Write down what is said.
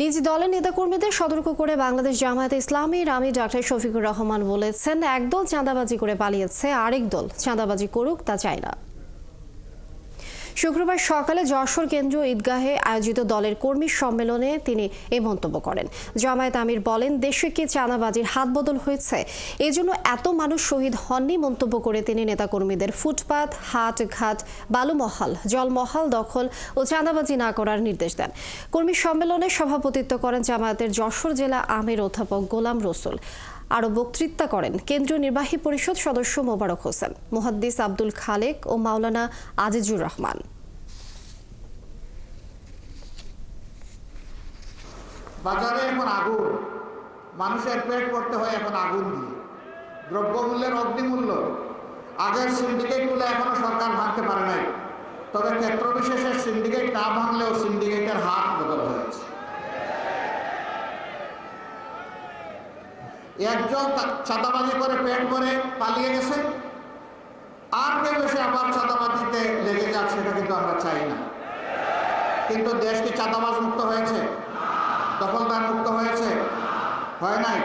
নিজ দলের নেতাকর্মীদের সতর্ক করে বাংলাদেশ জামায়াতে ইসলামীর আমির ডক্টর শফিকুর রহমান বলেছেন, একদল চাঁদাবাজি করে পালিয়েছে, আরেক দল চাঁদাবাজি করুক তা চায় না। শুক্রবার সকালে যশোর কেন্দ্রীয় ঈদগাহে আয়োজিত দলের কর্মী সম্মেলনে তিনি এই মন্তব্য করেন। জামায়াত আমির বলেন, দেশে কি চাঁদাবাজির হাত বদল হয়েছে, এজন্য এত মানুষ শহীদ হননি মন্তব্য করে তিনি নেতাকর্মীদের ফুটপাত, হাট ঘাট, বালুমহাল, জলমহাল দখল ও চাঁদাবাজি না করার নির্দেশ দেন। কর্মী সম্মেলনে সভাপতিত্ব করেন জামায়াতের যশোর জেলা আমির অধ্যাপক গোলাম রসুল। আরও বক্তৃতা করেন কেন্দ্রীয় নির্বাহী পরিষদ সদস্য মোবারক হোসেন, মুহাদ্দিস আব্দুল খালেক ও মাওলানা আজিজুর রহমান। বাজারে এখন আগুন, মানুষের পেট পড়তে হয় এখন আগুন দিয়ে। দ্রব্যমূল্যের অগ্নিমূল্য, আগের সিন্ডিকেটগুলো এখনো সরকার ভাঙতে পারে নাই, তবে ক্ষেত্র বিশেষে সিন্ডিকেট না ভাঙলেও সিন্ডিকেটের হাত বদল হয়েছে। একজন চাঁদাবাজি করে পেট ভরে পালিয়ে গেছে, আর কেউ এসে আবার চাঁদাবাজিতে লেগে যাচ্ছে, সেটা কিন্তু আমরা চাই না। কিন্তু দেশ কি চাঁদাবাজ মুক্ত হয়েছে? দখলদার মুক্ত হয়েছে? হয় নাই।